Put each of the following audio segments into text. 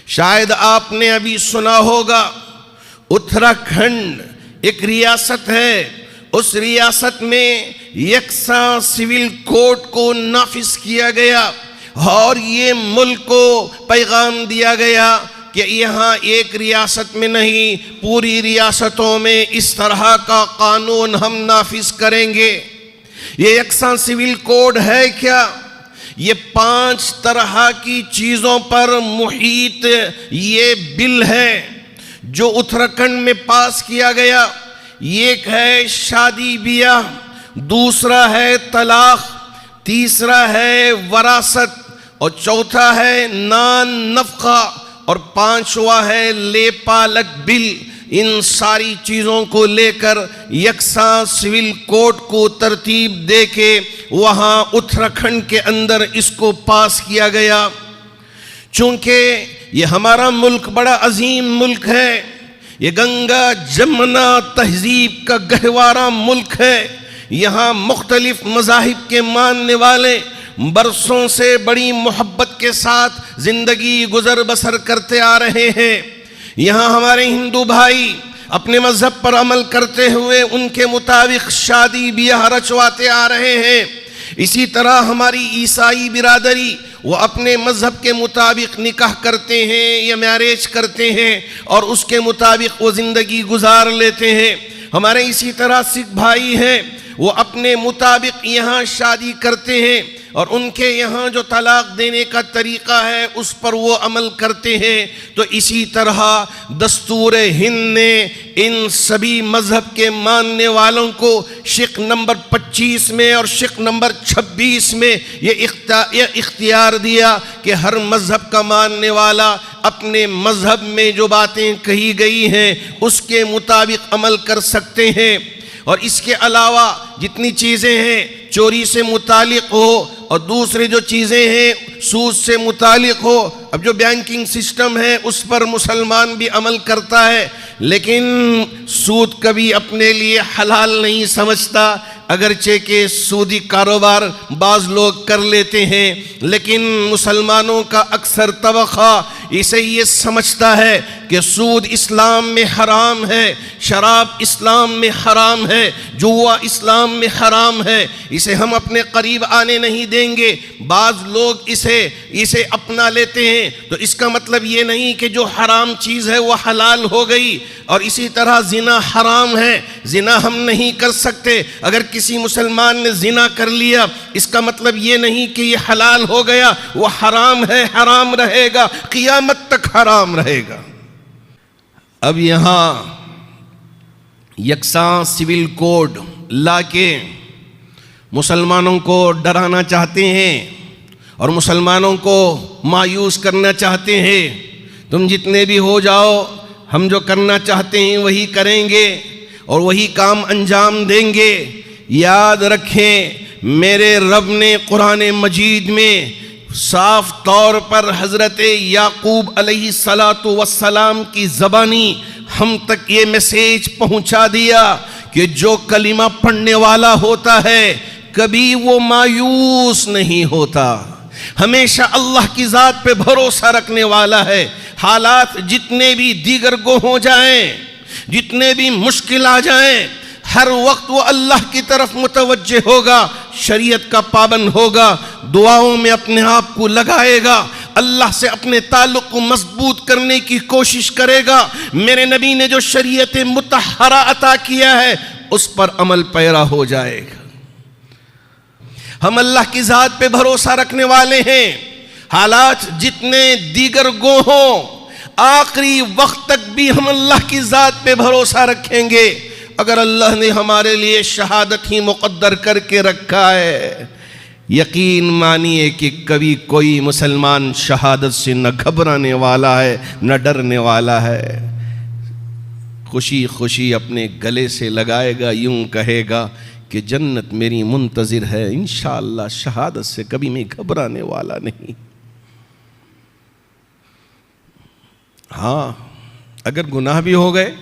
शायद आपने अभी सुना होगा, उत्तराखंड एक रियासत है, उस रियासत में यकसा सिविल कोड को नाफिज किया गया और ये मुल्क को पैगाम दिया गया कि यहाँ एक रियासत में नहीं, पूरी रियासतों में इस तरह का कानून हम नाफिज करेंगे। ये यकसा सिविल कोड है क्या? ये 5 तरह की चीज़ों पर मुहित ये बिल है जो उत्तराखंड में पास किया गया। एक है शादी ब्याह, दूसरा है तलाक, तीसरा है वरासत और चौथा है नान नफका और 5वां है लेपालक बिल। इन सारी चीज़ों को लेकर यकसा सिविल कोड को तरतीब दे के वहाँ उत्तराखंड के अंदर इसको पास किया गया। चूँकि ये हमारा मुल्क बड़ा अजीम मुल्क है, ये गंगा जमुना तहजीब का गहवारा मुल्क है, यहाँ मुख्तलिफ मज़ाहिब के मानने वाले बरसों से बड़ी मोहब्बत के साथ ज़िंदगी गुजर बसर करते आ रहे हैं। यहाँ हमारे हिंदू भाई अपने मज़हब पर अमल करते हुए उनके मुताबिक शादी ब्याह रचवाते आ रहे हैं। इसी तरह हमारी ईसाई बिरादरी वो अपने मज़हब के मुताबिक निकाह करते हैं या मैरिज करते हैं और उसके मुताबिक वो ज़िंदगी गुजार लेते हैं। हमारे इसी तरह सिख भाई हैं, वो अपने मुताबिक यहाँ शादी करते हैं और उनके यहाँ जो तलाक देने का तरीक़ा है उस पर वो अमल करते हैं। तो इसी तरह दस्तूर हिंद ने इन सभी मज़हब के मानने वालों को शिक नंबर 25 में और शिक नंबर 26 में ये इख्तियार दिया कि हर मज़हब का मानने वाला अपने मज़हब में जो बातें कही गई हैं उसके मुताबिक अमल कर सकते हैं। और इसके अलावा जितनी चीज़ें हैं चोरी से मुतालिक हो और दूसरी जो चीज़ें हैं सूद से मुतालिक हो, अब जो बैंकिंग सिस्टम है उस पर मुसलमान भी अमल करता है, लेकिन सूद कभी अपने लिए हलाल नहीं समझता। अगरचे के सूदी कारोबार बाज़ लोग कर लेते हैं, लेकिन मुसलमानों का अक्सर तबक़ा इसे ये समझता है कि सूद इस्लाम में हराम है, शराब इस्लाम में हराम है, जुआ इस्लाम में हराम है, इसे हम अपने करीब आने नहीं देंगे। बाज़ लोग इसे अपना लेते हैं, तो इसका मतलब ये नहीं कि जो हराम चीज़ है वो हलाल हो गई। और इसी तरह ज़िना हराम है, ज़िना हम नहीं कर सकते। अगर किसी मुसलमान ने ज़िना कर लिया इसका मतलब ये नहीं कि ये हलाल हो गया, वो हराम है, हराम रहेगा, क़ियामत तक हराम रहेगा। अब यहाँ यकसा सिविल कोड लाके मुसलमानों को डराना चाहते हैं और मुसलमानों को मायूस करना चाहते हैं। तुम जितने भी हो जाओ, हम जो करना चाहते हैं वही करेंगे और वही काम अंजाम देंगे। याद रखें, मेरे रब ने कुरान मजीद में साफ तौर पर हज़रत याकूब अलैहिस्सलातु वस्सलाम की ज़बानी हम तक ये मैसेज पहुंचा दिया कि जो कलिमा पढ़ने वाला होता है कभी वो मायूस नहीं होता, हमेशा अल्लाह की ज़ात पे भरोसा रखने वाला है। हालात जितने भी दीगर गो हो जाएं, जितने भी मुश्किल आ जाएं, हर वक्त वो अल्लाह की तरफ मुतवज्जे होगा, शरीयत का पाबंद होगा, दुआओं में अपने आप को लगाएगा, अल्लाह से अपने ताल्लुक़ को मजबूत करने की कोशिश करेगा। मेरे नबी ने जो शरीयत मुतहरा अता किया है उस पर अमल पैरा हो जाएगा। हम अल्लाह की ज़ात पे भरोसा रखने वाले हैं। हालात जितने दीगर गो हों, आखिरी वक्त तक भी हम अल्लाह की ज़ात पे भरोसा रखेंगे। अगर अल्लाह ने हमारे लिए शहादत ही मुक़द्दर करके रखा है, यकीन मानिए कि कभी कोई मुसलमान शहादत से न घबराने वाला है न डरने वाला है। खुशी खुशी अपने गले से लगाएगा, यूं कहेगा कि जन्नत मेरी मुंतज़िर है, इंशाअल्लाह शहादत से कभी मैं घबराने वाला नहीं। हाँ, अगर गुनाह भी हो गए,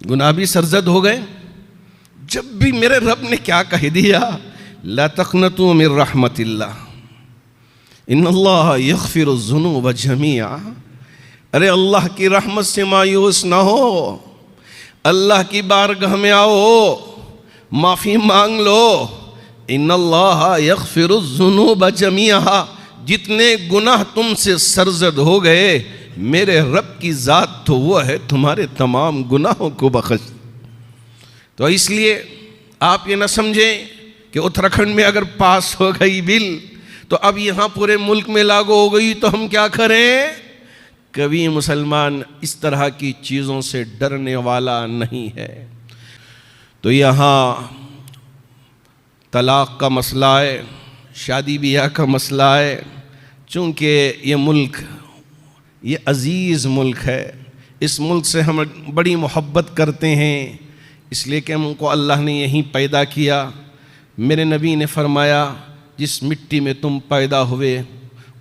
गुनाह भी सरजद हो गए, जब भी मेरे रब ने क्या कह दिया, ला तक़नतू मिन रहमतिल्लाह इन्नल्लाह यग़फ़िरुज़्ज़ुनूब जमीआ, अरे अल्लाह की रहमत से मायूस ना हो, अल्लाह की बारगाह में आओ, माफ़ी मांग लो। इन्नल्लाह यग़फ़िरुज़्ज़ुनूब जमीअहा, जितने गुनाह तुमसे सरज़द हो गए, मेरे रब की ज़ात तो वो है तुम्हारे तमाम गुनाहों को बख्श। तो इसलिए आप ये ना समझें कि उत्तराखंड में अगर पास हो गई बिल तो अब यहाँ पूरे मुल्क में लागू हो गई तो हम क्या करें। कभी मुसलमान इस तरह की चीज़ों से डरने वाला नहीं है। तो यहाँ तलाक़ का मसला है, शादी ब्याह का मसला है। चूँकि ये मुल्क ये अज़ीज़ मुल्क है, इस मुल्क से हम बड़ी मोहब्बत करते हैं, इसलिए कि हमको अल्लाह ने यहीं पैदा किया। मेरे नबी ने फरमाया, जिस मिट्टी में तुम पैदा हुए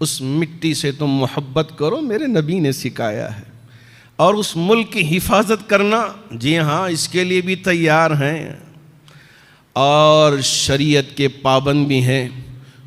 उस मिट्टी से तुम मोहब्बत करो, मेरे नबी ने सिखाया है। और उस मुल्क की हिफाजत करना, जी हाँ, इसके लिए भी तैयार हैं और शरीयत के पाबंद भी हैं।